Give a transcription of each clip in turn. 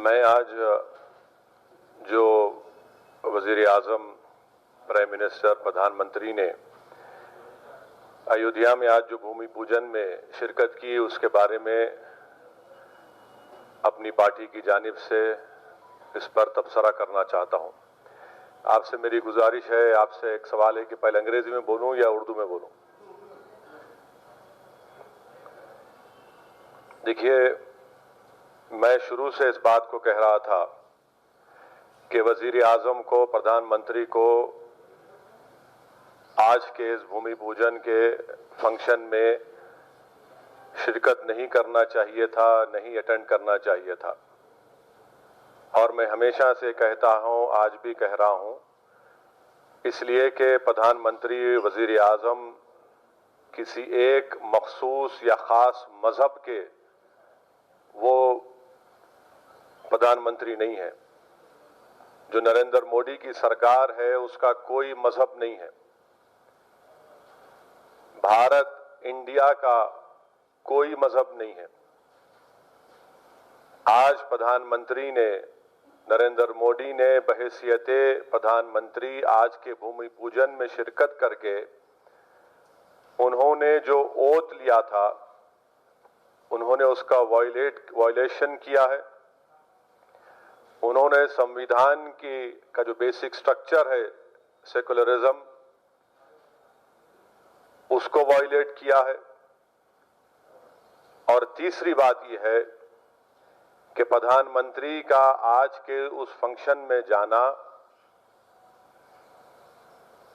मैं आज जो वज़ीर-ए-आज़म, प्राइम मिनिस्टर, प्रधानमंत्री ने अयोध्या में आज जो भूमि पूजन में शिरकत की, उसके बारे में अपनी पार्टी की जानिब से इस पर तबसरा करना चाहता हूं। आपसे मेरी गुजारिश है, आपसे एक सवाल है कि पहले अंग्रेजी में बोलूं या उर्दू में बोलूं। देखिए, मैं शुरू से इस बात को कह रहा था कि वज़ीर-ए-आज़म को, प्रधानमंत्री को आज के इस भूमि पूजन के फंक्शन में शिरकत नहीं करना चाहिए था, नहीं अटेंड करना चाहिए था। और मैं हमेशा से कहता हूं, आज भी कह रहा हूं, इसलिए कि प्रधानमंत्री, वज़ीर-ए-आज़म किसी एक मखसूस या ख़ास मजहब के वो प्रधानमंत्री नहीं है। जो नरेंद्र मोदी की सरकार है, उसका कोई मजहब नहीं है। भारत, इंडिया का कोई मजहब नहीं है। आज प्रधानमंत्री ने, नरेंद्र मोदी ने बहैसियते प्रधानमंत्री आज के भूमि पूजन में शिरकत करके उन्होंने जो ओथ लिया था, उन्होंने उसका वायलेशन किया है। उन्होंने संविधान का जो बेसिक स्ट्रक्चर है, सेकुलरिज्म, उसको वायलेट किया है। और तीसरी बात यह है कि प्रधानमंत्री का आज के उस फंक्शन में जाना,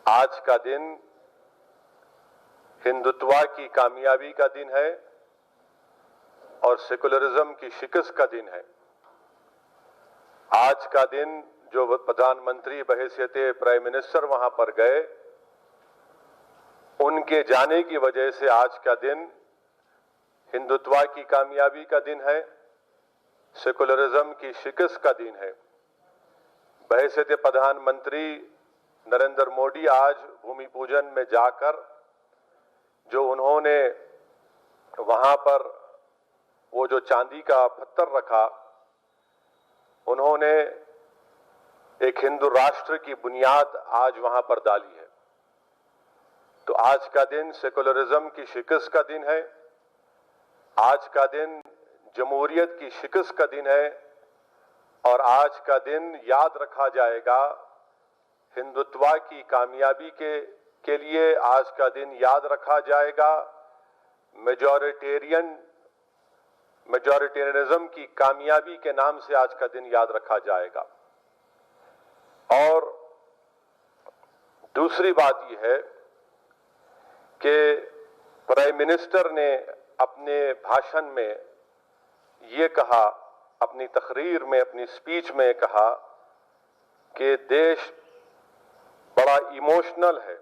आज का दिन हिंदुत्व की कामयाबी का दिन है और सेकुलरिज्म की शिकस्त का दिन है। आज का दिन जो प्रधानमंत्री बहैसियते प्राइम मिनिस्टर वहां पर गए, उनके जाने की वजह से आज का दिन हिंदुत्व की कामयाबी का दिन है, सेकुलरिज्म की शिकस्त का दिन है। बहैसियते प्रधानमंत्री नरेंद्र मोदी आज भूमि पूजन में जाकर जो उन्होंने वहां पर वो जो चांदी का पत्थर रखा, उन्होंने एक हिंदू राष्ट्र की बुनियाद आज वहां पर डाली है। तो आज का दिन सेकुलरिज्म की शिकस्त का दिन है। आज का दिन जमहूरियत की शिकस्त का दिन है। और आज का दिन याद रखा जाएगा हिंदुत्व की कामयाबी के लिए। आज का दिन याद रखा जाएगा मेजॉरिटेरियनिज्म की कामयाबी के नाम से आज का दिन याद रखा जाएगा। और दूसरी बात यह है कि प्राइम मिनिस्टर ने अपने भाषण में ये कहा, अपनी तकरीर में, अपनी स्पीच में कहा कि देश बड़ा इमोशनल है।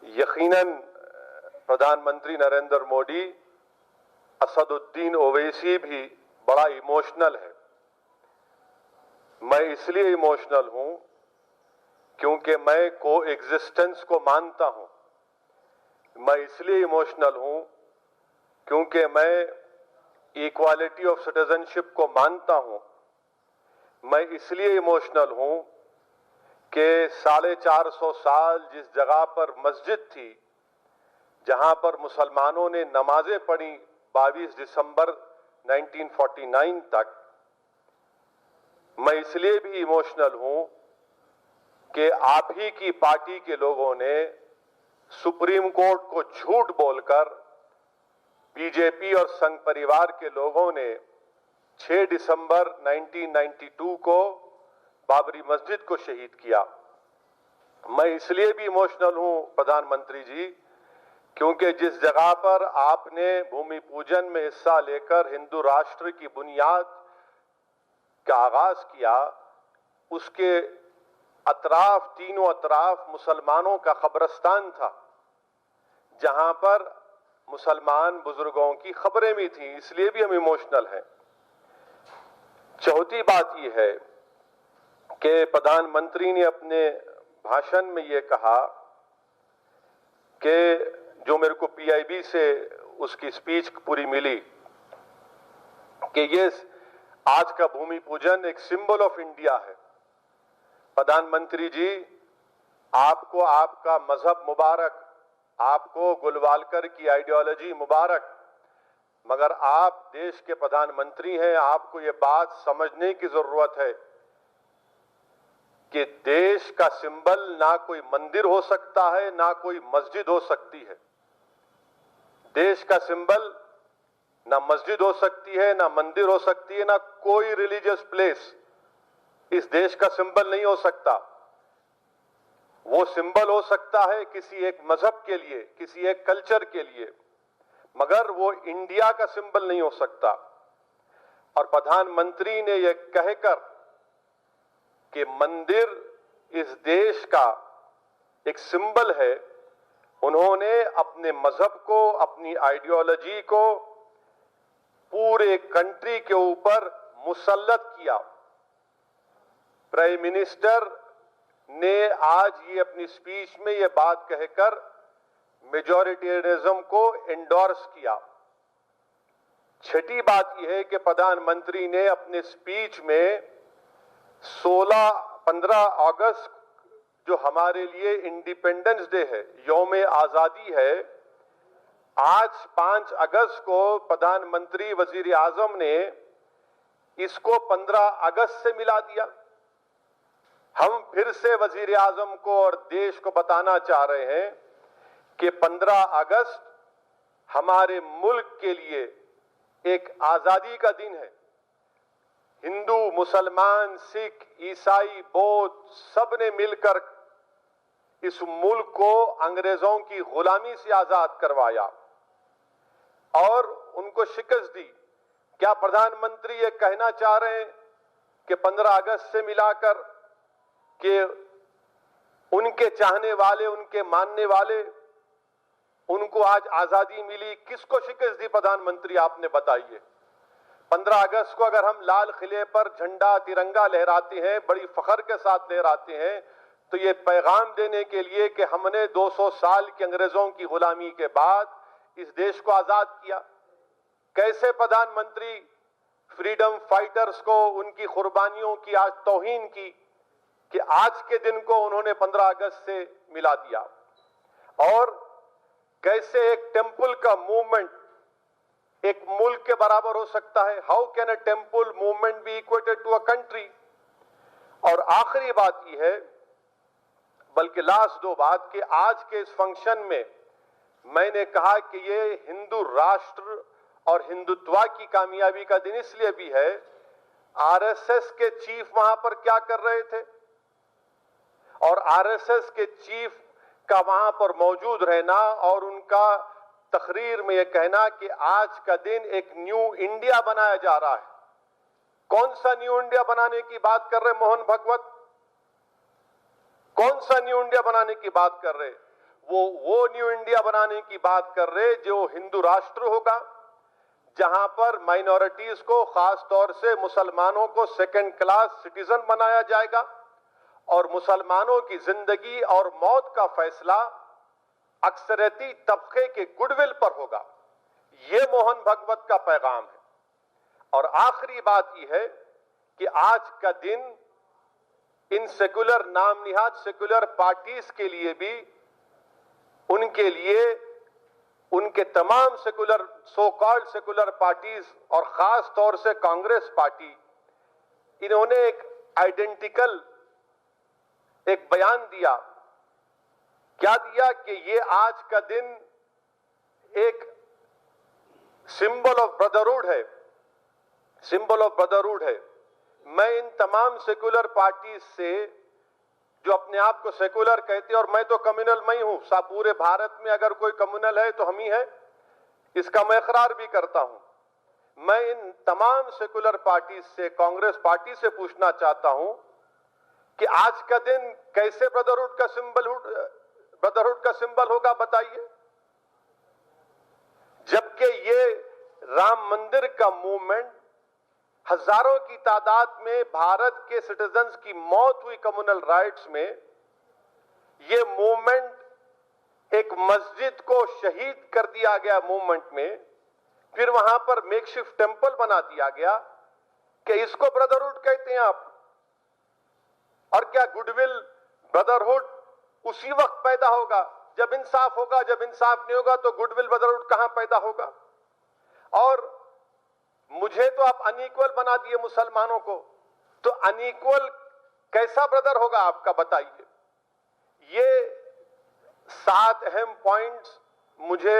यकीनन प्रधानमंत्री नरेंद्र मोदी, असदुद्दीन ओवैसी भी बड़ा इमोशनल है। मैं इसलिए इमोशनल हूं क्योंकि मैं को एग्जिस्टेंस को मानता हूं। मैं इसलिए इमोशनल हूं क्योंकि मैं इक्वालिटी ऑफ सिटीजनशिप को मानता हूं। मैं इसलिए इमोशनल हूं कि 450 साल जिस जगह पर मस्जिद थी, जहां पर मुसलमानों ने नमाजें पढ़ी 22 दिसंबर 1949 तक, मैं इसलिए भी इमोशनल हूं कि आप ही की पार्टी के लोगों ने सुप्रीम कोर्ट को झूठ बोलकर, बीजेपी और संघ परिवार के लोगों ने 6 दिसंबर 1992 को बाबरी मस्जिद को शहीद किया। मैं इसलिए भी इमोशनल हूं प्रधानमंत्री जी, क्योंकि जिस जगह पर आपने भूमि पूजन में हिस्सा लेकर हिंदू राष्ट्र की बुनियाद का आगाज किया, उसके अतराफ, तीनों अतराफ मुसलमानों का कब्रिस्तान था, जहां पर मुसलमान बुजुर्गों की खबरें भी थी। इसलिए भी हम इमोशनल हैं। चौथी बात यह है कि प्रधानमंत्री ने अपने भाषण में यह कहा कि जो मेरे को पीआईबी से उसकी स्पीच पूरी मिली कि ये आज का भूमि पूजन एक सिंबल ऑफ इंडिया है। प्रधानमंत्री जी, आपको आपका मजहब मुबारक, आपको गुलवालकर की आइडियोलॉजी मुबारक, मगर आप देश के प्रधानमंत्री हैं। आपको ये बात समझने की जरूरत है कि देश का सिंबल ना कोई मंदिर हो सकता है, ना कोई मस्जिद हो सकती है। देश का सिंबल ना मस्जिद हो सकती है, ना मंदिर हो सकती है, ना कोई रिलीजियस प्लेस इस देश का सिंबल नहीं हो सकता। वो सिंबल हो सकता है किसी एक मजहब के लिए, किसी एक कल्चर के लिए, मगर वो इंडिया का सिंबल नहीं हो सकता। और प्रधानमंत्री ने यह कहकर कि मंदिर इस देश का एक सिंबल है, उन्होंने अपने मजहब को, अपनी आइडियोलॉजी को पूरे कंट्री के ऊपर मुसल्लत किया। प्राइम मिनिस्टर ने आज ये अपनी स्पीच में ये बात कहकर मेजॉरिटेरियनिज्म को एंडोर्स किया। छठी बात यह है कि प्रधानमंत्री ने अपने स्पीच में 15 अगस्त जो हमारे लिए इंडिपेंडेंस डे है, यौम आजादी है, आज 5 अगस्त को प्रधानमंत्री वजीर आजम ने इसको 15 अगस्त से मिला दिया। हम फिर से वजीर आजम को और देश को बताना चाह रहे हैं कि 15 अगस्त हमारे मुल्क के लिए एक आजादी का दिन है। हिंदू, मुसलमान, सिख, ईसाई, बौद्ध सब ने मिलकर इस मुल्क को अंग्रेजों की गुलामी से आजाद करवाया और उनको शिकस्त दी। क्या प्रधानमंत्री ये कहना चाह रहे हैं कि 15 अगस्त से मिलाकर कि उनके चाहने वाले, उनके मानने वाले, उनको आज आजादी मिली? किसको शिकस्त दी प्रधानमंत्री, आपने बताइए। 15 अगस्त को अगर हम लाल किले पर झंडा, तिरंगा लहराते हैं, बड़ी फख्र के साथ लहराते हैं, तो ये पैगाम देने के लिए कि हमने 200 साल की अंग्रेजों की गुलामी के बाद इस देश को आजाद किया। कैसे प्रधानमंत्री फ्रीडम फाइटर्स को, उनकी कुर्बानियों की आज तौहीन की कि आज के दिन को उन्होंने 15 अगस्त से मिला दिया। और कैसे एक टेंपल का मूवमेंट एक मुल्क के बराबर हो सकता है? How can a temple movement be equated to a country? और आखिरी बात यह है, बल्कि लास्ट 2 बात, कि आज के इस फंक्शन में मैंने कहा कि ये हिंदू राष्ट्र और हिंदुत्व की कामयाबी का दिन इसलिए भी है, आरएसएस के चीफ वहां पर क्या कर रहे थे और आरएसएस के चीफ का वहां पर मौजूद रहना और उनका तकरीर में यह कहना कि आज का दिन एक न्यू इंडिया बनाया जा रहा है। कौन सा न्यू इंडिया बनाने की बात कर रहे मोहन भगवत? कौन सा न्यू इंडिया बनाने की बात कर रहे? वो न्यू इंडिया बनाने की बात कर रहे जो हिंदू राष्ट्र होगा, जहां पर माइनॉरिटीज को, खास तौर से मुसलमानों को सेकंड क्लास सिटीजन बनाया जाएगा और मुसलमानों की जिंदगी और मौत का फैसला अक्सरियती तबके के गुडविल पर होगा। यह मोहन भगवत का पैगाम है। और आखिरी बात यह है कि आज का दिन इन सेकुलर, नाम निहाद सेकुलर पार्टीज के लिए भी, उनके लिए, उनके तमाम secular, so called secular parties और खास तौर से कांग्रेस पार्टी, इन्होंने एक आइडेंटिकल एक बयान दिया। क्या दिया? कि ये आज का दिन एक सिंबल ऑफ ब्रदरहुड है, सिंबल ऑफ ब्रदरहुड है। मैं इन तमाम सेकुलर पार्टीज से, जो अपने आप को सेकुलर कहते हैं, और मैं तो कम्युनल मैं हूं, पूरे भारत में अगर कोई कम्युनल है तो हम ही है, इसका मैं इकरार भी करता हूं। मैं इन तमाम सेकुलर पार्टीज से, कांग्रेस पार्टी से पूछना चाहता हूं कि आज का दिन कैसे ब्रदरहुड का सिंबल होगा, बताइए। जबकि ये राम मंदिर का मूवमेंट, हजारों की तादाद में भारत के सिटीजन्स की मौत हुई कम्युनल राइट्स में, ये मूवमेंट एक मस्जिद को शहीद कर दिया गया मूवमेंट में, फिर वहां पर मेकशिफ्ट टेंपल बना दिया गया। कि इसको ब्रदरहुड कहते हैं आप? और क्या गुडविल, ब्रदरहुड उसी वक्त पैदा होगा जब इंसाफ होगा? जब इंसाफ नहीं होगा तो गुडविल, ब्रदरहुड कहां पैदा होगा? और मुझे तो आप अनइक्वल बना दिए मुसलमानों को, तो अनइक्वल कैसा ब्रदर होगा आपका, बताइए। ये 7 अहम पॉइंट्स मुझे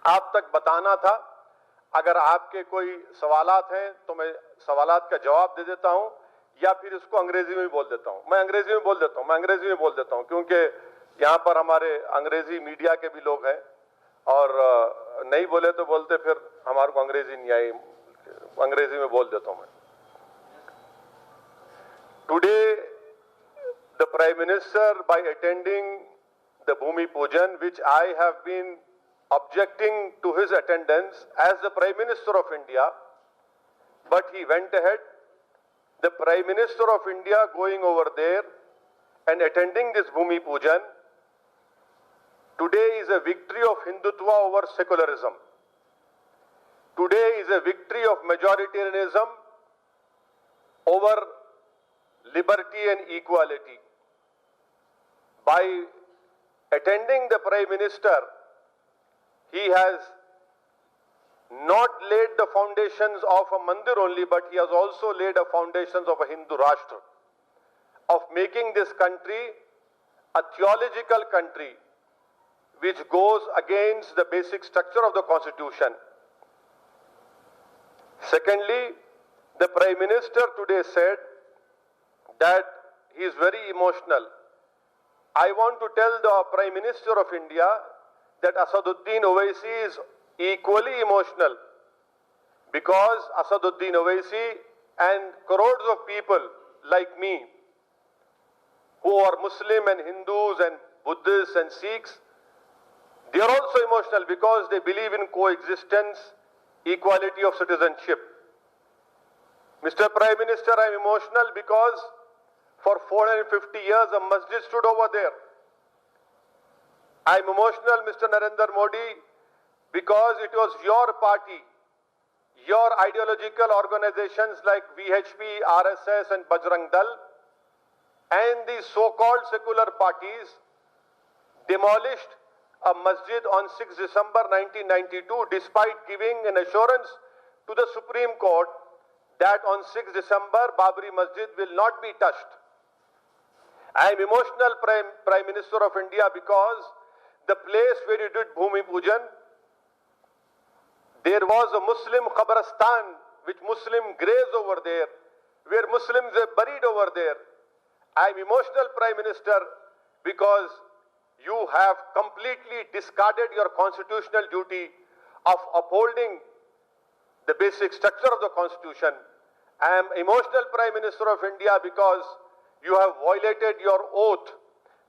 आप तक बताना था। अगर आपके कोई सवालात हैं तो मैं सवालात का जवाब दे देता हूं, या फिर इसको अंग्रेजी में बोल देता हूं। मैं अंग्रेजी में बोल देता हूं क्योंकि यहां पर हमारे अंग्रेजी मीडिया के भी लोग हैं, और नहीं बोले तो बोलते फिर हमारे को अंग्रेजी नहीं आई, अंग्रेजी में बोल देता हूं मैं। Today the prime minister, by attending the Bhumi Pujan, which I have been objecting to his attendance as the Prime Minister of India, but he went ahead. The Prime Minister of India going over there and attending this Bhumi Pujan today is a victory of Hindutva over secularism. Today is a victory of majoritarianism over liberty and equality. By attending the Prime Minister, he has not laid the foundations of a mandir only, but he has also laid the foundations of a Hindu Rashtra, of making this country a theological country which goes against the basic structure of the Constitution. Secondly, the Prime Minister today said that he is very emotional. I want to tell the Prime Minister of India that Asaduddin Owaisi is equally emotional, because Asaduddin Owaisi and crores of people like me who are Muslim and Hindus and Buddhists and Sikhs, they are also emotional because they believe in coexistence, equality of citizenship. Mr. Prime Minister, I am emotional because for 450 years a masjid stood over there. I am emotional, Mr. Narendra Modi, because it was your party, your ideological organizations like VHP, RSS and Bajrang Dal, and the so-called secular parties demolished a masjid on 6 December 1992, despite giving an assurance to the Supreme Court that on 6 December Babri Masjid will not be touched. I am emotional, Prime Minister of India, because the place where you did Bhumi Pujan, there was a Muslim Qabristan, which Muslim graves over there, where Muslims are buried over there. I am emotional, Prime Minister, because you have completely discarded your constitutional duty of upholding the basic structure of the Constitution. I am emotional, Prime Minister of India, because you have violated your oath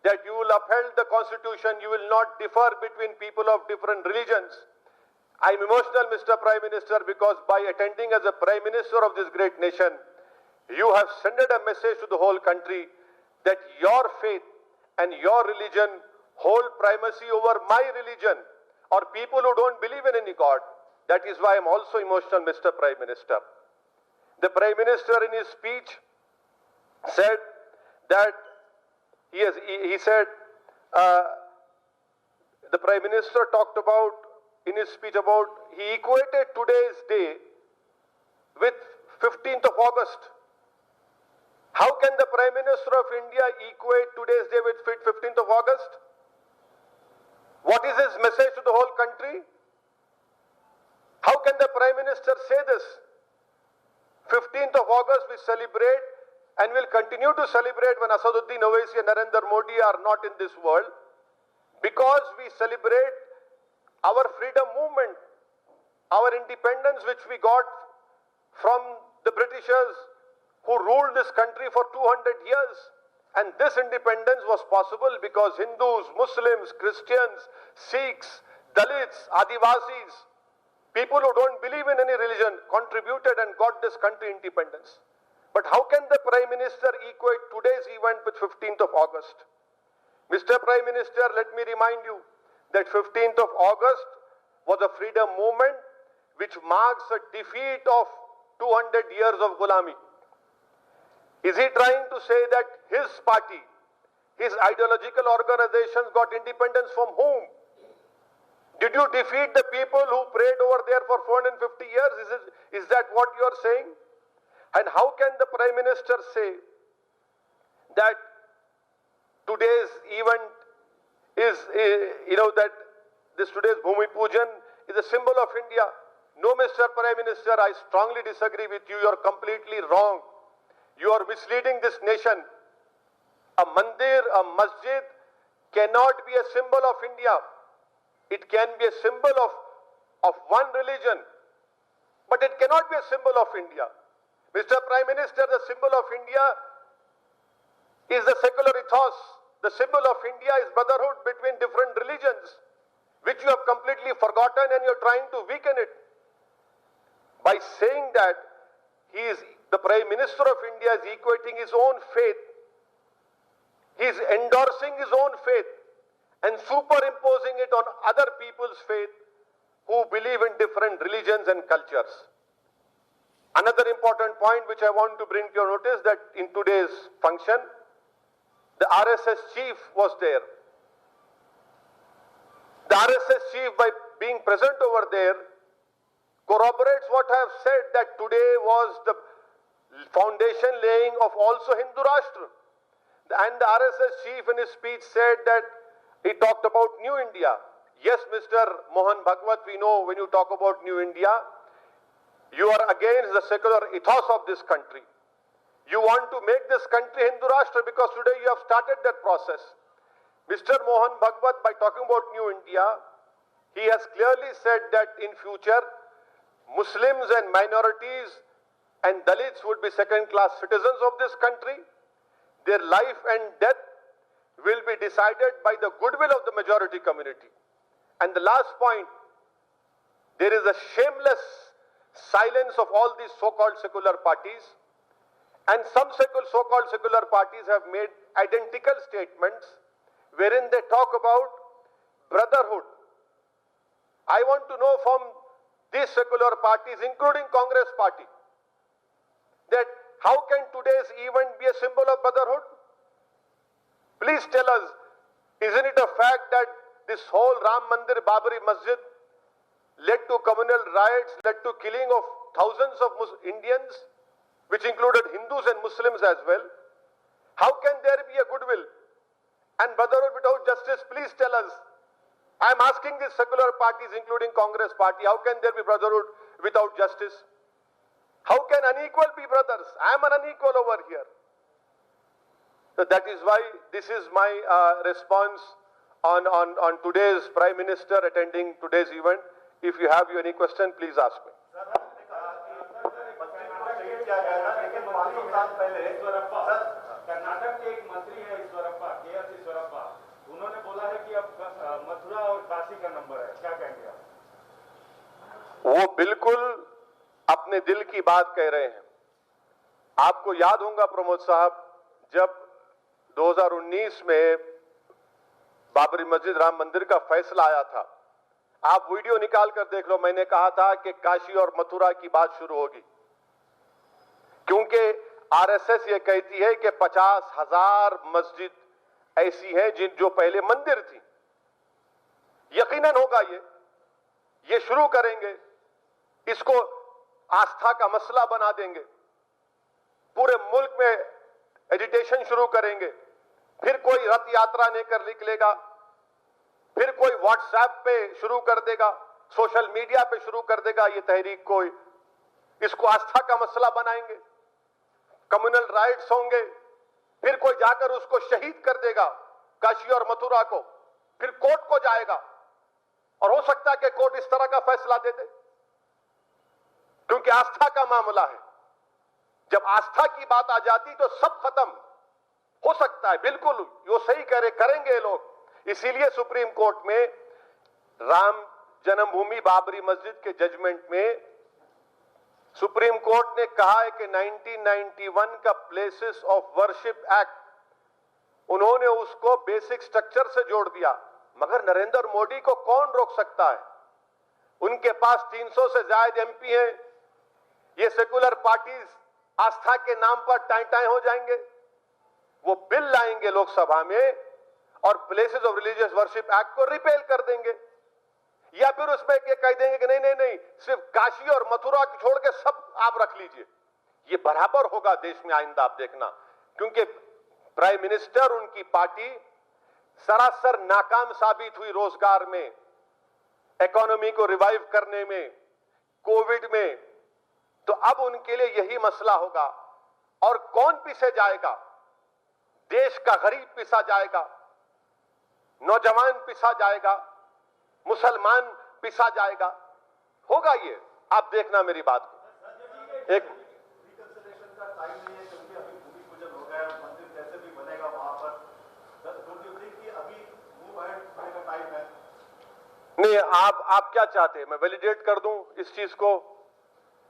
that you will uphold the Constitution, you will not differ between people of different religions. I am emotional, Mr. Prime Minister, because by attending as a Prime Minister of this great nation, you have sent a message to the whole country that your faith and your religion hold primacy over my religion, or people who don't believe in any God. That is why I am also emotional, Mr. Prime Minister. The Prime Minister in his speech said that the Prime Minister talked about, in his speech about, he equated today's day with 15th of August. How can the Prime Minister of India equate today's day with 15th of August? What is his message to the whole country? How can the Prime Minister say this? 15th of August we celebrate and will continue to celebrate when Asaduddin Owaisi and Narendra Modi are not in this world, because we celebrate our freedom movement, our independence which we got from the Britishers who ruled this country for 200 years. And this independence was possible because Hindus, Muslims, Christians, Sikhs, Dalits, Adivasis, people who don't believe in any religion contributed and got this country independence. But how can the Prime Minister equate today's event with 15th of August? Mr. Prime Minister, let me remind you that 15th of August was a freedom movement which marks a defeat of 200 years of Gulami. Is he trying to say that his party, his ideological organizations got independence from whom? Did you defeat the people who prayed over there for 450 years? Is that what you are saying? And how can the Prime Minister say that today's event is, that this today's Bhumi Pujan is a symbol of India? No, Mr. Prime Minister, I strongly disagree with you. You are completely wrong. You are misleading this nation. A mandir, a masjid cannot be a symbol of India. It can be a symbol of one religion, but it cannot be a symbol of India. Mr. Prime Minister, the symbol of India is the secular ethos. The symbol of India is brotherhood between different religions, which you have completely forgotten and you're trying to weaken it. By saying that the Prime Minister of India is equating his own faith, he is endorsing his own faith and superimposing it on other people's faith who believe in different religions and cultures. Another important point which I want to bring to your notice, that in today's function, the RSS chief was there. The RSS chief, by being present over there, corroborates what I have said, that today was the foundation laying of also Hindu Rashtra. And the RSS chief in his speech said that he talked about New India. Yes, Mr. Mohan Bhagwat, we know when you talk about New India, you are against the secular ethos of this country. You want to make this country Hindu Rashtra because today you have started that process. Mr. Mohan Bhagwat, by talking about New India, he has clearly said that in future, Muslims and minorities and Dalits would be second-class citizens of this country. Their life and death will be decided by the goodwill of the majority community. And the last point, there is a shameless silence of all these so-called secular parties, and some so-called secular parties have made identical statements wherein they talk about brotherhood. I want to know from these secular parties, including Congress party, that how can today's event be a symbol of brotherhood? Please tell us, isn't it a fact that this whole Ram Mandir Babri Masjid led to communal riots, led to killing of thousands of Indians, which included Hindus and Muslims as well? How can there be a goodwill and brotherhood without justice? Please tell us. I am asking these secular parties, including Congress party, how can there be brotherhood without justice? How can unequal be brothers? I am an unequal over here. So that is why this is my response on today's Prime Minister attending today's event. If you have any question, please ask me. Karnataka के एक मंत्री है Eshwarappa, KS. Eshwarappa, उन्होंने बोला है कि अब मथुरा और काशी का नंबर है, क्या कहेंगे आप? वो बिल्कुल अपने दिल की बात कह रहे हैं। आपको याद होगा प्रमोद साहब, जब 2019 में बाबरी मस्जिद राम मंदिर का फैसला आया था, आप वीडियो निकाल कर देख लो, मैंने कहा था कि काशी और मथुरा की बात शुरू होगी, क्योंकि आरएसएस ये कहती है कि 50,000 मस्जिद ऐसी हैं जो पहले मंदिर थी। यकीनन होगा ये शुरू करेंगे, इसको आस्था का मसला बना देंगे, पूरे मुल्क में एजिटेशन शुरू करेंगे, फिर कोई रथ यात्रा लेकर निकलेगा, फिर कोई व्हाट्सएप पे शुरू कर देगा, सोशल मीडिया पे शुरू कर देगा ये तहरीक को, इसको आस्था का मसला बनाएंगे, कम्युनल राइट्स होंगे, फिर कोई जाकर उसको शहीद कर देगा काशी और मथुरा को, फिर कोर्ट को जाएगा और हो सकता है कि कोर्ट इस तरह का फैसला दे दे, क्योंकि आस्था का मामला है। जब आस्था की बात आ जाती तो सब खत्म हो सकता है। बिल्कुल वो सही करेंगे लोग। इसीलिए सुप्रीम कोर्ट में राम जन्मभूमि बाबरी मस्जिद के जजमेंट में सुप्रीम कोर्ट ने कहा है कि 1991 का प्लेसेस ऑफ वर्शिप एक्ट, उन्होंने उसको बेसिक स्ट्रक्चर से जोड़ दिया, मगर नरेंद्र मोदी को कौन रोक सकता है? उनके पास 300 से ज्यादा एमपी हैं, ये सेकुलर पार्टीज आस्था के नाम पर टाई हो जाएंगे। वो बिल लाएंगे लोकसभा में और places of religious worship act को रिपेल कर देंगे, या फिर उसमें ये कह देंगे कि नहीं नहीं नहीं, सिर्फ काशी और मथुरा छोड़ के सब आप रख लीजिए। ये बराबर होगा देश में आइंदा, आप देखना, क्योंकि प्राइम मिनिस्टर, उनकी पार्टी सरासर नाकाम साबित हुई रोजगार में, इकोनॉमी को रिवाइव करने में, कोविड में। तो अब उनके लिए यही मसला होगा। और कौन पीछे जाएगा? देश का गरीब पिसा जाएगा, नौजवान पिसा जाएगा, मुसलमान पिसा जाएगा। होगा ये, आप देखना मेरी बात को। एक रिकंसिलिएशन का टाइम नहीं है, क्योंकि अभी भूमि पूजन हो गया, मंदिर कैसे भी बनेगा वहां पर। डोंट यू थिंक कि अभी मूव अहेड होने का टाइम है? नहीं, आप क्या चाहते हैं? मैं वैलिडेट कर दूं इस चीज को?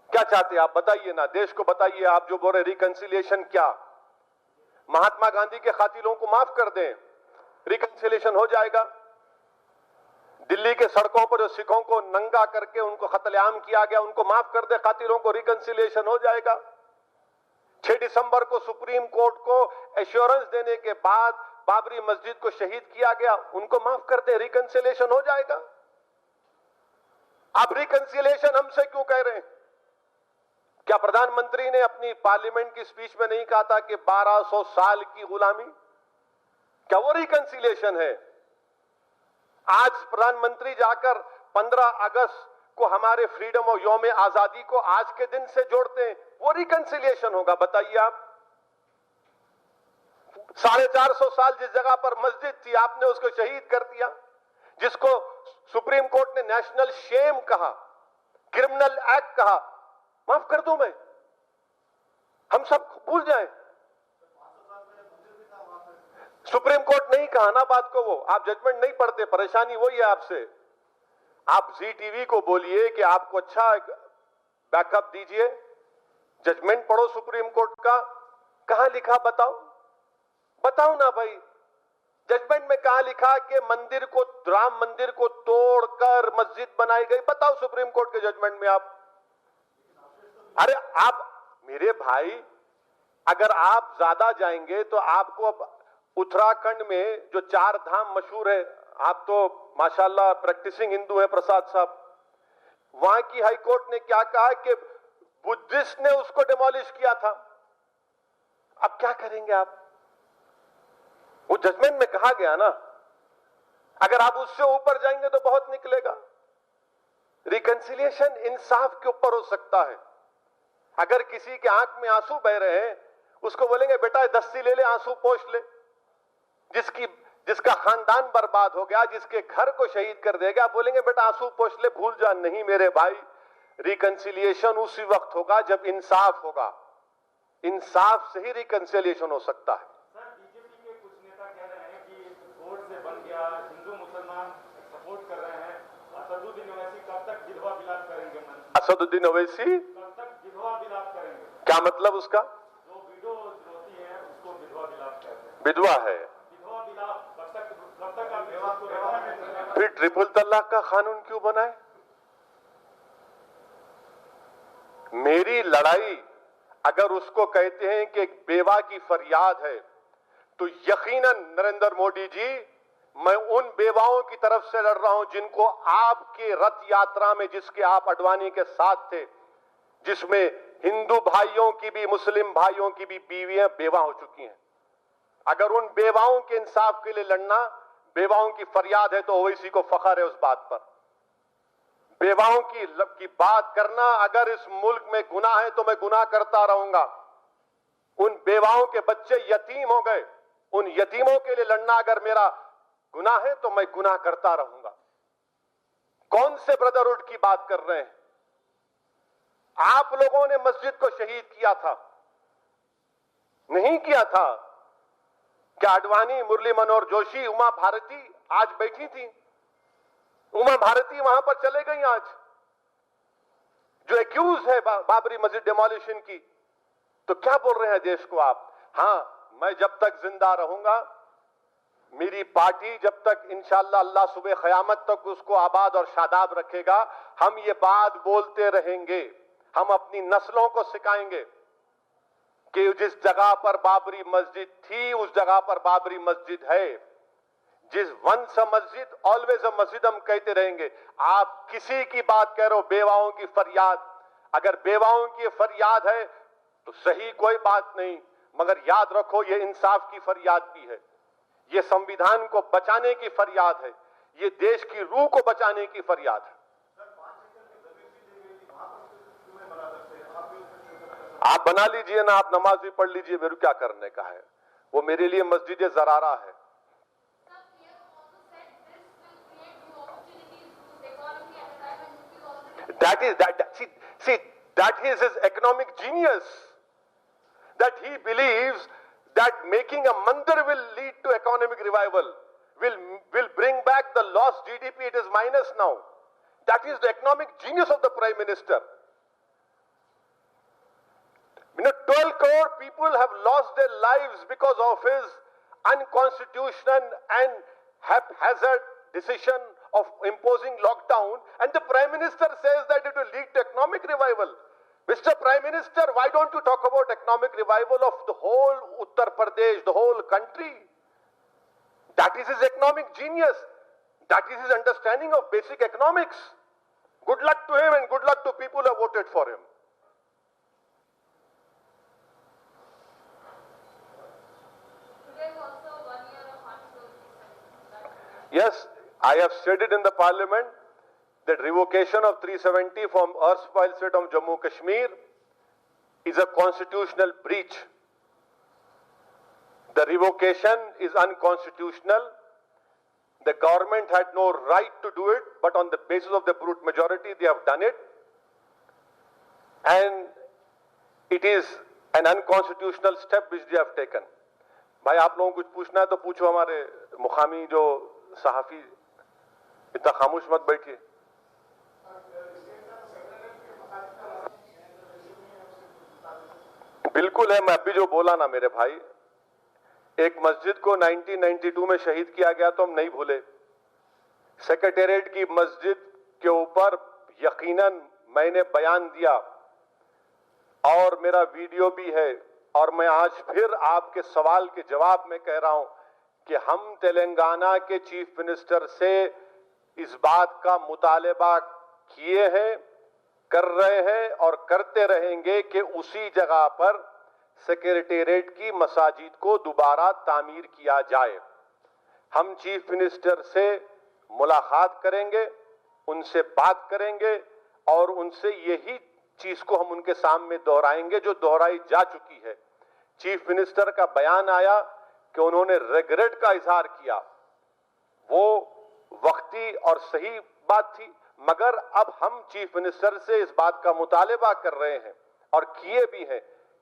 क्या चाहते हैं आप? बताइए ना, देश को बताइए। आप जो बोल रहे रिकंसिलिएशन, क्या महात्मा गांधी के कातिलों को माफ कर दें, रिकंसिलिएशन हो जाएगा? दिल्ली के सड़कों पर जो सिखों को नंगा करके उनको कत्लेआम किया गया, उनको माफ कर दे कातिलों को, रिकंसिलिएशन हो जाएगा? 6 दिसंबर को सुप्रीम कोर्ट को एश्योरेंस देने के बाद बाबरी मस्जिद को शहीद किया गया, उनको माफ कर दे, रिकंसिलिएशन हो जाएगा? आप रिकंसिलिएशन हमसे क्यों कह रहे हैं? क्या प्रधानमंत्री ने अपनी पार्लियामेंट की स्पीच में नहीं कहा था कि 1200 साल की गुलामी? क्या वो रिकंसिलिएशन है? आज प्रधानमंत्री जाकर 15 अगस्त को हमारे फ्रीडम और यौम आजादी को आज के दिन से जोड़ते हैं, वो रिकंसिलिएशन होगा? बताइए आप। 450 साल जिस जगह पर मस्जिद थी, आपने उसको शहीद कर दिया, जिसको सुप्रीम कोर्ट ने नेशनल शेम कहा, क्रिमिनल एक्ट कहा। माफ कर दूं मैं, हम सब भूल जाएं। सुप्रीम कोर्ट नहीं कहा ना बात को, वो आप जजमेंट नहीं पढ़ते, परेशानी वही है आपसे। आप जी टीवी को बोलिए कि आपको अच्छा बैकअप दीजिए, जजमेंट पढ़ो सुप्रीम कोर्ट का, कहां लिखा बताओ, बताओ ना भाई। जजमेंट में कहां लिखा कि मंदिर को, राम मंदिर को तोड़कर मस्जिद बनाई गई? बताओ सुप्रीम कोर्ट के जजमेंट में आप। अरे आप मेरे भाई, अगर आप ज्यादा जाएंगे तो आपको, अब उत्तराखंड में जो 4 धाम मशहूर है, आप तो माशाल्लाह प्रैक्टिसिंग हिंदू हैं प्रसाद साहब, वहां की हाईकोर्ट ने क्या कहा कि बुद्धिस्ट ने उसको डिमोलिश किया था। अब क्या करेंगे आप? वो जजमेंट में कहा गया ना, अगर आप उससे ऊपर जाएंगे तो बहुत निकलेगा। रिकंसिलिएशन इंसाफ के ऊपर हो सकता है। अगर किसी के आंख में आंसू बह रहे हैं, उसको बोलेंगे बेटा दस्ती ले ले, आंसू पोंछ ले। जिसका खानदान बर्बाद हो गया, जिसके घर को शहीद कर देगा, बोलेंगे बेटा आंसू पोंछ ले, भूल जा। नहीं मेरे भाई, रिकंसिलिएशन उसी वक्त होगा जब इंसाफ होगा। इंसाफ से ही रिकंसिलिएशन हो सकता है। सर, बीजेपी के कुछ नेता कह रहे हैं कि कोर्ट से बन गया, हिंदू मुसलमान सपोर्ट कर रहे हैं, असदुद्दीन ओवैसी कब तक विधवा विलाप करेंगे? असदुद्दीन ओवैसी कब तक विधवा विलाप करेंगे? क्या मतलब उसका? जो विडो होती है उसको विधवा विलाप कहते हैं। विधवा है, विधवा विलाप कब तक आप विधवा को रहना? फिर ट्रिपल तलाक का कानून क्यों बनाए? मेरी लड़ाई अगर उसको कहते हैं कि एक बेवा की फरियाद है, तो यकीनन नरेंद्र मोदी जी, मैं उन बेवाओं की तरफ से लड़ रहा हूं जिनको आपके रथ यात्रा में, जिसके आप अडवाणी के साथ थे, जिसमें हिंदू भाइयों की भी, मुस्लिम भाइयों की भी बीवियां बेवा हो चुकी हैं। अगर उन बेवाओं के इंसाफ के लिए लड़ना, बेवाओं की फरियाद है, तो ओवैसी को फख्र है उस बात पर। बेवाओं की बात करना अगर इस मुल्क में गुनाह है, तो मैं गुनाह करता रहूंगा। उन बेवाओं के बच्चे यतीम हो गए, उन यतीमों के लिए लड़ना अगर मेरा गुनाह है, तो मैं गुनाह करता रहूंगा। कौन से ब्रदरहुड की बात कर रहे हैं? आप लोगों ने मस्जिद को शहीद किया था, नहीं किया था? क्या अडवाणी, मुरली मनोहर जोशी, उमा भारती आज बैठी थी? उमा भारती वहां पर चले गई आज, जो एक्यूज है बाबरी मस्जिद डिमोलिशन की। तो क्या बोल रहे हैं देश को आप? हां, मैं जब तक जिंदा रहूंगा, मेरी पार्टी जब तक इंशाअल्लाह अल्लाह सुबह क़यामत तक उसको आबाद और शादाब रखेगा, हम ये बात बोलते रहेंगे। हम अपनी नस्लों को सिखाएंगे कि जिस जगह पर बाबरी मस्जिद थी उस जगह पर बाबरी मस्जिद है। जिस वंस अ मस्जिद ऑलवेज अ मस्जिद हम कहते रहेंगे। आप किसी की बात कह रहे हो, बेवाओं की फरियाद, अगर बेवाओं की फरियाद है तो सही, कोई बात नहीं, मगर याद रखो ये इंसाफ की फरियाद भी है, ये संविधान को बचाने की फरियाद है, ये देश की रूह को बचाने की फरियाद है। आप बना लीजिए ना, आप नमाज भी पढ़ लीजिए, मेरे क्या करने का है, वो मेरे लिए मस्जिद ज़रारा है। That is his economic genius, that he believes that making a mandir will lead to economic revival, will bring back the lost GDP. It is minus now. That is the economic genius of the Prime Minister. 12 crore people have lost their lives because of his unconstitutional and haphazard decision of imposing lockdown, and the Prime Minister says that it will lead to economic revival. Mr. Prime Minister, why don't you talk about economic revival of the whole Uttar Pradesh, the whole country? That is his economic genius. That is his understanding of basic economics. Good luck to him and good luck to people who have voted for him. Yes, I have said it in the parliament that revocation of 370 from erstwhile state of Jammu Kashmir is a constitutional breach. The revocation is unconstitutional. The government had no right to do it, but on the basis of the brute majority, they have done it. And it is an unconstitutional step which they have taken. भाई आप लोगों को कुछ पूछना है तो पूछो, हमारे मुखामी जो सहाफी, इतना खामोश मत बैठिए। बिल्कुल है, मैं अभी जो बोला ना मेरे भाई, एक मस्जिद को 1992 में शहीद किया गया तो हम नहीं भूले। सेक्रेटेरिएट की मस्जिद के ऊपर यकीनन मैंने बयान दिया और मेरा वीडियो भी है, और मैं आज फिर आपके सवाल के जवाब में कह रहा हूं कि हम तेलंगाना के चीफ मिनिस्टर से इस बात का मुतालबा किए हैं, कर रहे हैं और करते रहेंगे कि उसी जगह पर सेक्रेटेरिएट की मसाजिद को दोबारा तामीर किया जाए। हम चीफ मिनिस्टर से मुलाकात करेंगे, उनसे बात करेंगे और उनसे यही चीज को हम उनके सामने दोहराएंगे जो दोहराई जा चुकी है। चीफ मिनिस्टर का बयान आया कि उन्होंने रिग्रेट का इजहार किया, वो वक्ती और सही बात थी, मगर अब हम चीफ मिनिस्टर से इस बात का मुतालबा कर रहे हैं और किए भी हैं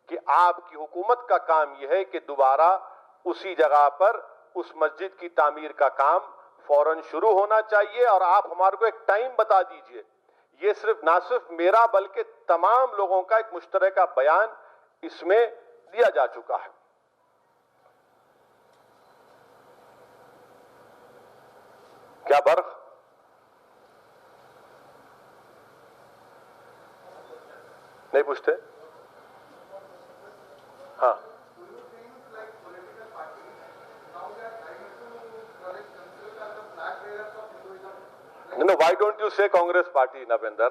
कि आपकी हुकूमत का काम यह है कि दोबारा उसी जगह पर उस मस्जिद की तामीर का काम फौरन शुरू होना चाहिए, और आप हमारे को एक टाइम बता दीजिए। ये ना सिर्फ मेरा बल्कि तमाम लोगों का एक मुश्तरका बयान इसमें दिया जा चुका है। क्या बर्ख? नहीं पूछते? हाँ, no, why don't you say Congress party, Navinder?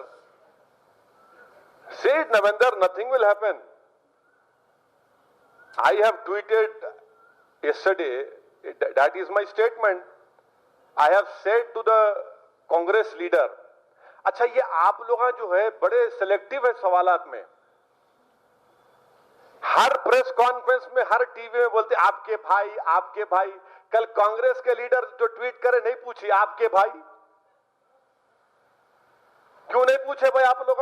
Say it, Navinder, nothing will happen. I have tweeted yesterday, that is my statement. I have said to the Congress leader, अच्छा ये आप लोग जो है बड़े सिलेक्टिव है सवालात में, हर प्रेस कॉन्फ्रेंस में हर टीवी में बोलते आपके भाई आपके भाई। कल कांग्रेस के लीडर जो ट्वीट करे नहीं पूछी आपके भाई, क्यों नहीं पूछे भाई आप लोग?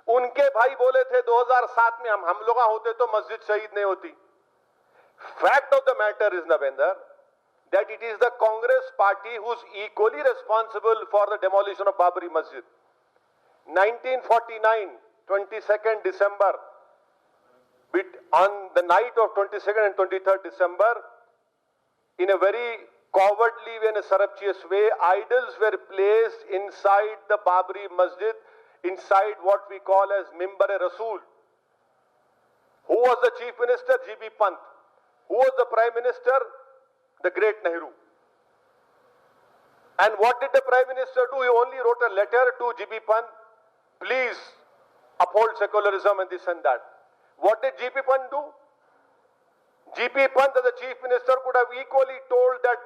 उनके भाई बोले थे 2007 में, हम लोग होते तो मस्जिद शहीद नहीं होती। Fact of the matter is Navendra that it is the Congress party who is equally responsible for the demolition of Babri Masjid. 1949, 22nd December, on the night of 22nd and 23rd December, in a very cowardly and a surreptitious way, idols were placed inside the Babri Masjid inside what we call as Mimbar-e-Rasool. Who was the Chief Minister? G.B. Pant. Who was the Prime Minister? The great Nehru. And what did the Prime Minister do? He only wrote a letter to G.B. Pant, please uphold secularism and this and that. What did G.B. Pant do? G.B. Pant as the Chief Minister could have equally told that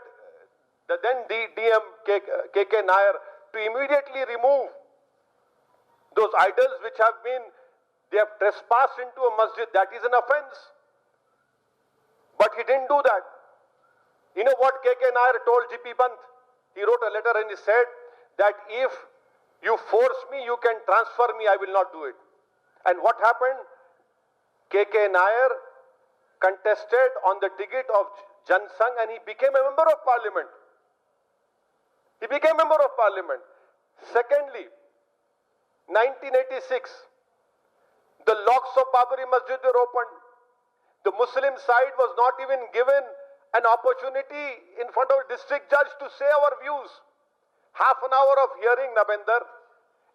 the then DM K.K. Nair to immediately remove those idols which they have trespassed into a masjid. That is an offense. But he didn't do that. You know what K.K. Nair told G.P. Pant? He wrote a letter and he said that if you force me, you can transfer me, I will not do it. And what happened? K.K. Nair contested on the ticket of Jan Sangh and he became a member of parliament. He became a member of parliament. Secondly, 1986, the locks of Babri Masjid were opened. The Muslim side was not even given an opportunity in front of a district judge to say our views. Half an hour of hearing, Nabender,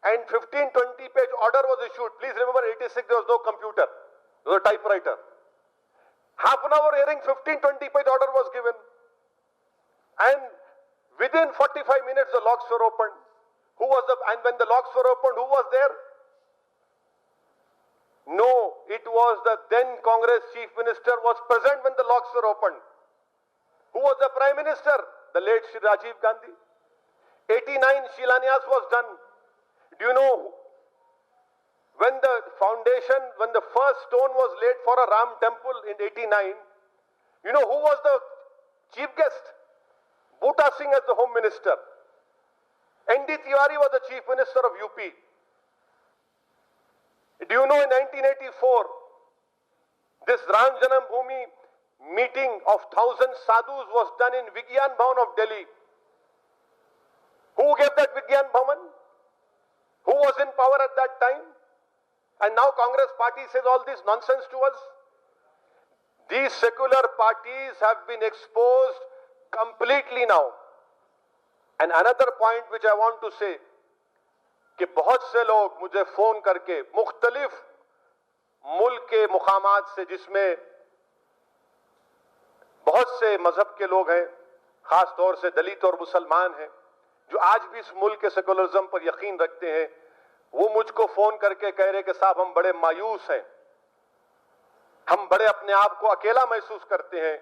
and 15-20 page order was issued. Please remember, 86 there was no computer. There was a typewriter. Half an hour hearing, 15-20 page order was given. And within 45 minutes the locks were opened. And when the locks were opened, who was there? No, it was the then Congress Chief Minister was present when the locks were opened. Who was the Prime Minister? The late Shri Rajiv Gandhi. 89 Shilanyas was done. Do you know when the first stone was laid for a Ram temple in 89, you know who was the chief guest? Bhuta Singh as the Home Minister. N.D. Tiwari was the Chief Minister of UP. Do you know in 1984, this Ram Janambhoomi meeting of 1,000 sadhus was done in Vigyan Bhavan of Delhi. Who gave that Vigyan Bhavan? Who was in power at that time? And now Congress party says all this nonsense to us. These secular parties have been exposed completely now. And another point which I want to say, कि बहुत से लोग मुझे phone करके मुख्तलिफ मुल्क के मुकामात से, जिसमें बहुत से मजहब के लोग हैं, खास तौर से दलित और मुसलमान हैं, जो आज भी इस मुल्क के सेकुलरिज्म पर यकीन रखते हैं, वो मुझको फोन करके कह रहे कि साहब हम बड़े मायूस हैं, हम बड़े अपने आप को अकेला महसूस करते हैं।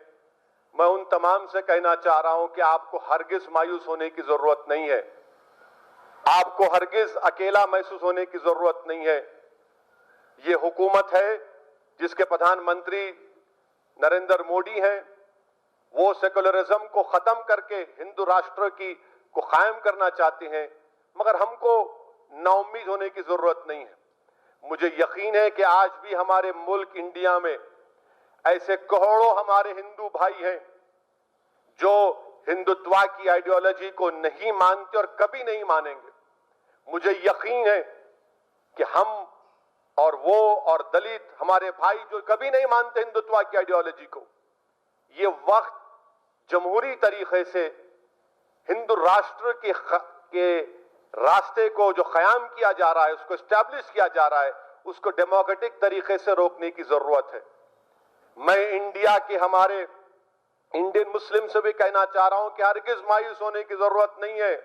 मैं उन तमाम से कहना चाह रहा हूं कि आपको हरगिज मायूस होने की जरूरत नहीं है, आपको हरगिज अकेला महसूस होने की जरूरत नहीं है। ये हुकूमत है जिसके प्रधानमंत्री नरेंद्र मोदी हैं, वो सेकुलरिज्म को खत्म करके हिंदू राष्ट्र को कायम करना चाहते हैं, मगर हमको नाउम्मीद होने की जरूरत नहीं है। मुझे यकीन है कि आज भी हमारे मुल्क इंडिया में ऐसे करोड़ों हमारे हिंदू भाई हैं जो हिंदुत्व की आइडियोलॉजी को नहीं मानते और कभी नहीं मानेंगे। मुझे यकीन है कि हम और वो और दलित हमारे भाई जो कभी नहीं मानते हिंदुत्व की आइडियोलॉजी को, ये वक्त जमहूरी तरीके से हिंदू राष्ट्र के रास्ते को जो क़याम किया जा रहा है, उसको एस्टैब्लिश किया जा रहा है, उसको डेमोक्रेटिक तरीके से रोकने की जरूरत है। मैं इंडिया के हमारे इंडियन मुस्लिम से भी कहना चाह रहा हूं कि हरगिज मायूस होने की जरूरत नहीं है।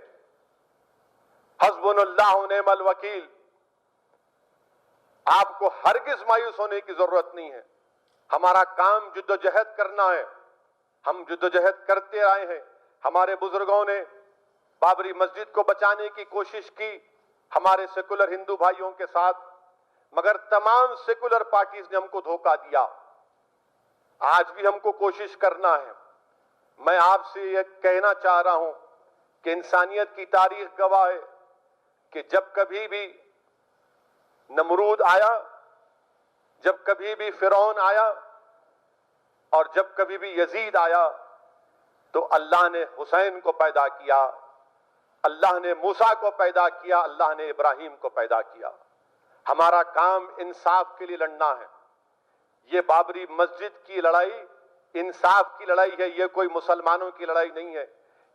हस्बुनल्लाह व निअमल वकील, आपको हरगिज मायूस होने की जरूरत नहीं है। हमारा काम जिद्दोजहद करना है, हम जिद्दोजहद करते आए हैं। हमारे बुजुर्गों ने बाबरी मस्जिद को बचाने की कोशिश की हमारे सेकुलर हिंदू भाइयों के साथ, मगर तमाम सेकुलर पार्टीज ने हमको धोखा दिया। आज भी हमको कोशिश करना है। मैं आपसे यह कहना चाह रहा हूं कि इंसानियत की तारीख गवाह है कि जब कभी भी नमरूद आया, जब कभी भी फिरौन आया और जब कभी भी यजीद आया, तो अल्लाह ने हुसैन को पैदा किया, अल्लाह ने मूसा को पैदा किया, अल्लाह ने इब्राहिम को पैदा किया। हमारा काम इंसाफ के लिए लड़ना है। ये बाबरी मस्जिद की लड़ाई इंसाफ की लड़ाई है, ये कोई मुसलमानों की लड़ाई नहीं है।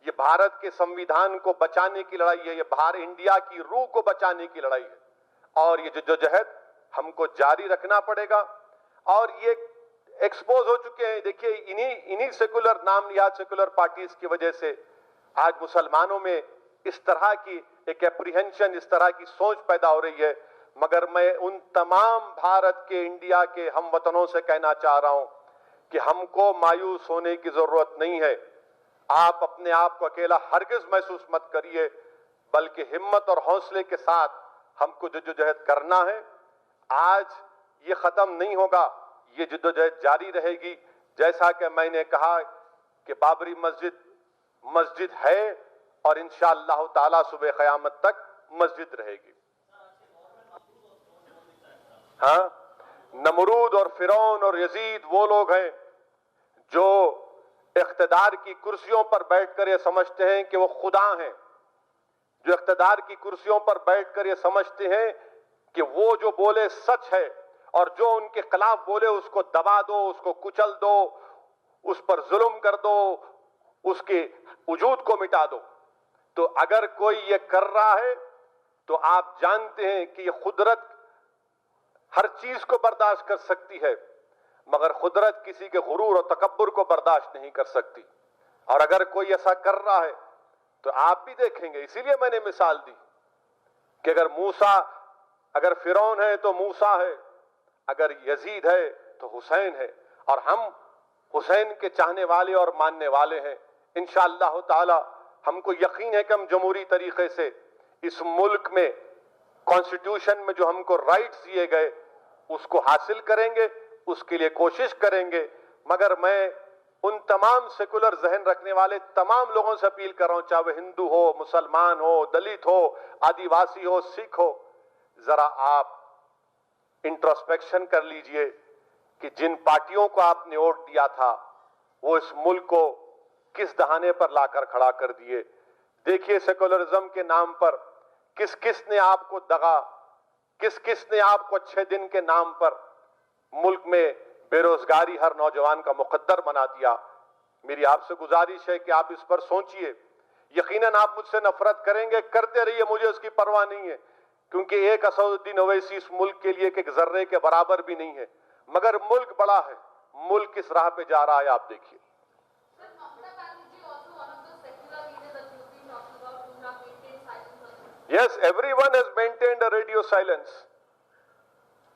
ये भारत के संविधान को बचाने की लड़ाई है, ये इंडिया की रूह को बचाने की लड़ाई है। और ये जद्दोजहद हमको जारी रखना पड़ेगा। और ये एक्सपोज हो चुके हैं, देखिए इन्हीं सेकुलर नाम या सेकुलर पार्टीज की वजह से आज मुसलमानों में इस तरह की एक एप्रीहेंशन, इस तरह की सोच पैदा हो रही है। मगर मैं उन तमाम भारत के, इंडिया के हमवतनों से कहना चाह रहा हूं कि हमको मायूस होने की जरूरत नहीं है। आप अपने आप को अकेला हरगिज महसूस मत करिए, बल्कि हिम्मत और हौसले के साथ हमको जद्दोजहद करना है। आज ये खत्म नहीं होगा, ये जद्दोजहद जारी रहेगी। जैसा कि मैंने कहा कि बाबरी मस्जिद है और इंशाअल्लाह ताला सुबह क़यामत तक मस्जिद रहेगी। हाँ, नमरूद और फिरौन और यजीद वो लोग हैं जो इख्तिदार की कुर्सियों पर बैठकर ये समझते हैं कि वो खुदा हैं, जो इख्तिदार की कुर्सियों पर बैठकर ये समझते हैं कि वो जो बोले सच है और जो उनके खिलाफ बोले उसको दबा दो, उसको कुचल दो, उस पर जुल्म कर दो, उसके वजूद को मिटा दो। तो अगर कोई ये कर रहा है तो आप जानते हैं कि ये कुदरत हर चीज को बर्दाश्त कर सकती है, मगर कुदरत किसी के गुरूर और तकब्बुर को बर्दाश्त नहीं कर सकती। और अगर कोई ऐसा कर रहा है तो आप भी देखेंगे। इसीलिए मैंने मिसाल दी कि अगर फिरौन है तो मूसा है, अगर यजीद है तो हुसैन है, और हम हुसैन के चाहने वाले और मानने वाले हैं। इंशाअल्लाह ताला हमको यकीन है कि हम जमहूरी तरीके से इस मुल्क में कॉन्स्टिट्यूशन में जो हमको राइट्स दिए गए उसको हासिल करेंगे, उसके लिए कोशिश करेंगे। मगर मैं उन तमाम सेकुलर जहन रखने वाले तमाम लोगों से अपील कर रहा हूं, चाहे वह हिंदू हो, मुसलमान हो, दलित हो, आदिवासी हो, सिख हो, जरा आप इंट्रोस्पेक्शन कर लीजिए कि जिन पार्टियों को आपने वोट दिया था वो इस मुल्क को किस दहाने पर लाकर खड़ा कर दिए। देखिए सेकुलरिज्म के नाम पर किस किस ने आपको दगा, किस किस ने आपको अच्छे दिन के नाम पर मुल्क में बेरोजगारी हर नौजवान का मुकद्दर बना दिया। मेरी आपसे गुजारिश है कि आप इस पर सोचिए। यकीनन आप मुझसे नफरत करेंगे, करते रहिए, मुझे उसकी परवाह नहीं है, क्योंकि एक असदुद्दीन ओवैसी इस मुल्क के लिए एक जर्रे के बराबर भी नहीं है। मगर मुल्क बड़ा है, मुल्क किस राह पे जा रहा है आप देखिए। Yes, everyone has maintained a radio silence.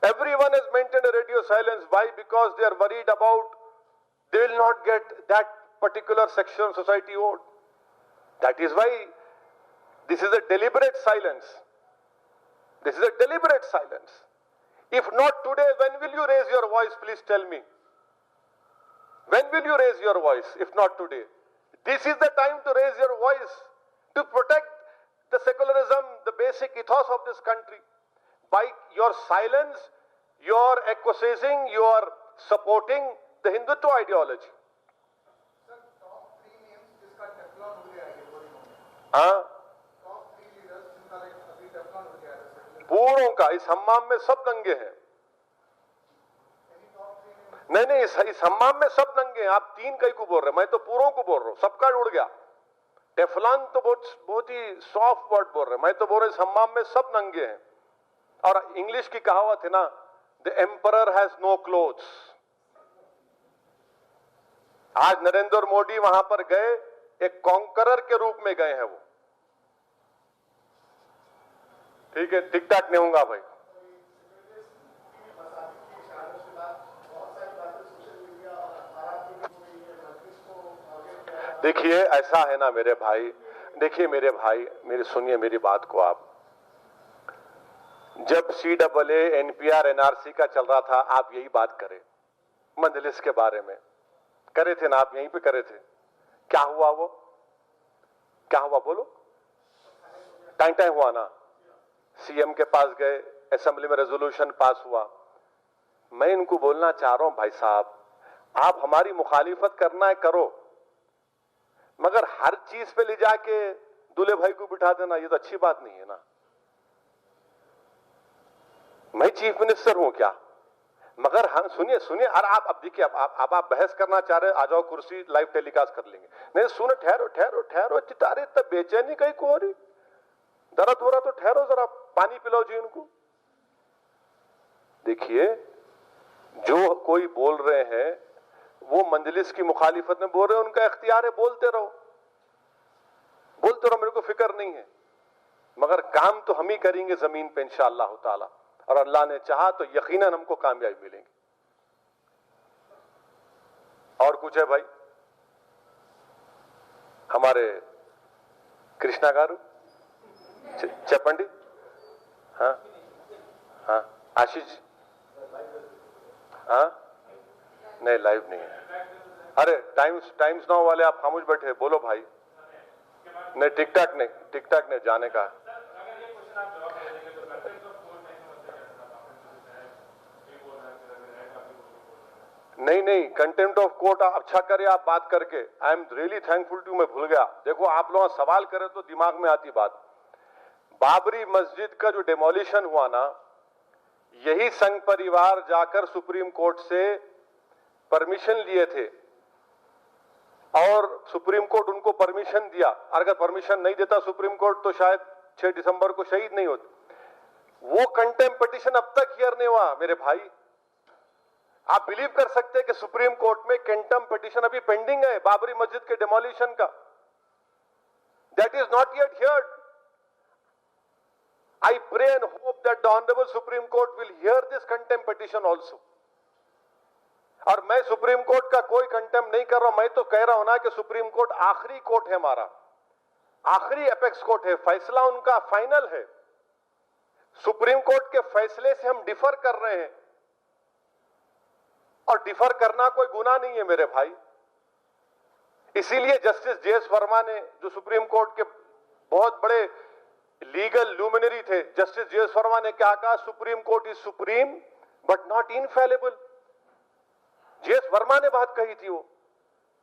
Everyone has maintained a radio silence. Why? Because they are worried about they will not get that particular section of society vote. That is why this is a deliberate silence. This is a deliberate silence. If not today, when will you raise your voice? Please tell me. When will you raise your voice? If not today. This is the time to raise your voice, to protect the secularism, the basic ethos of this country. By your silence, you are acquiescing, you are supporting the Hindutva ideology. Sir, top 3 names जिसका Teflon हो गया है बोली में। हाँ? Top 3 leaders जिनका अभी Teflon हो गया है। पूरों का इस हम्माम में सब नंगे हैं। नहीं, इस हम्माम में सब नंगे हैं। आप 3 कई को बोल रहे हैं, मैं तो पूरों को बोल रहा हूं, सबका उड़ गया। टेफ्लॉन तो बहुत ही सॉफ्ट वर्ड बोल रहे हैं, मैं तो बोल रहा हूं इस हम्माम में सब नंगे हैं। और इंग्लिश की कहावत है ना, the emperor has no clothes. आज नरेंद्र मोदी वहां पर गए, एक कॉन्करर के रूप में गए हैं वो। ठीक है, टिक टाक नहीं होगा भाई। देखिए ऐसा है ना मेरे भाई, देखिए मेरे भाई, सुनिए मेरी बात को आप। जब CAA, NPR, NRC का चल रहा था, आप यही बात करें, मजलिस के बारे में करे थे ना, आप यहीं पे करे थे। क्या हुआ वो? क्या हुआ बोलो? टाइम हुआ ना, CM के पास गए, असेंबली में रेजोल्यूशन पास हुआ। मैं इनको बोलना चाह रहा हूं, भाई साहब आप हमारी मुखालिफत करना है करो, मगर हर चीज पे ले जाके दूल्हे भाई को बिठा देना ये तो अच्छी बात नहीं है ना। मैं चीफ मिनिस्टर हूं क्या? मगर हम सुनिए और आप अब देखिए, अब आप बहस करना चाह रहे, आ जाओ कुर्सी, लाइव टेलीकास्ट कर लेंगे। नहीं सुनो, ठहरो चितारे, तब बेचैनी कहीं को हो रही, दर्द हो रहा तो ठहरो, जरा पानी पिलाओ जी उनको। देखिए, जो कोई बोल रहे हैं वो मंजलिस की मुखालिफत में बोल रहे हैं, उनका इख्तियार है, बोलते रहो, मेरे को फिक्र नहीं है, मगर काम तो हम ही करेंगे जमीन पे इंशाअल्लाह ताला, और अल्लाह ने चाहा तो यकीनन हमको कामयाबी मिलेगी। और कुछ है भाई? हमारे कृष्णा गारू, चपंडी, हाँ हाँ, आशीष, हाँ नहीं, लाइव नहीं है। अरे टाइम्स नाउ वाले आप खामोश बैठे, बोलो भाई। नहीं, टिकटॉक नहीं जाने का। नहीं, कंटेम्प्ट ऑफ कोर्ट अच्छा करे आप बात करके। I am really thankful to, मैं भूल गया। देखो, आप लोग सवाल करें तो दिमाग में आती बात। बाबरी मस्जिद का जो डेमोलिशन हुआ ना, यही संघ परिवार जाकर सुप्रीम कोर्ट से परमिशन लिए थे, और सुप्रीम कोर्ट उनको परमिशन दिया। अगर परमिशन नहीं देता सुप्रीम कोर्ट तो शायद 6 दिसंबर को शहीद नहीं होते। वो कंटेम्प्ट पिटीशन अब तक हियर नहीं हुआ मेरे भाई। आप बिलीव कर सकते हैं कि सुप्रीम कोर्ट में कंटेम्प्ट पिटीशन अभी पेंडिंग है बाबरी मस्जिद के डेमोलिशन का। That is not yet heard. I pray and hope that the Honorable Supreme Court will hear this contempt petition also. और मैं सुप्रीम कोर्ट का कोई कंटेम्प्ट नहीं कर रहा हूं, मैं तो कह रहा हूं ना कि सुप्रीम कोर्ट आखिरी कोर्ट है हमारा, आखिरी एपेक्स कोर्ट है, फैसला उनका फाइनल है। सुप्रीम कोर्ट के फैसले से हम डिफर कर रहे हैं, और डिफर करना कोई गुनाह नहीं है मेरे भाई। इसीलिए जस्टिस जे एस वर्मा ने, जो सुप्रीम कोर्ट के बहुत बड़े लीगल लुमिनरी थे, जस्टिस जे एस वर्मा ने क्या कहा? Supreme court is supreme but not infallible. J S Verma ने बात कही थी वो,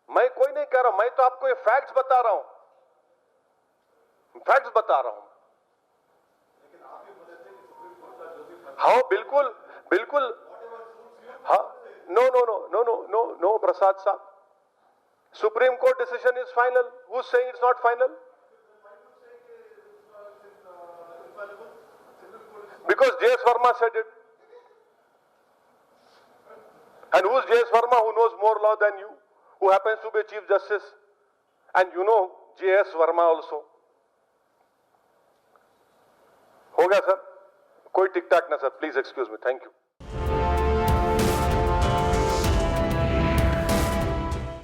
मैं कोई नहीं कह रहा हूं, मैं तो आपको ये फैक्ट्स बता रहा हूं, फैक्ट्स बता रहा हूं। हाँ बिल्कुल बिल्कुल, हाँ, नो प्रसाद साहब, supreme court decision is final. Who is saying it's not final? Because J.S. Verma said it. And who is J.S. Verma, who knows more law than you, who happens to be Chief Justice? And you know J.S. Verma also. हो गया sir? कोई टिक टाक ना sir, please excuse me, thank you.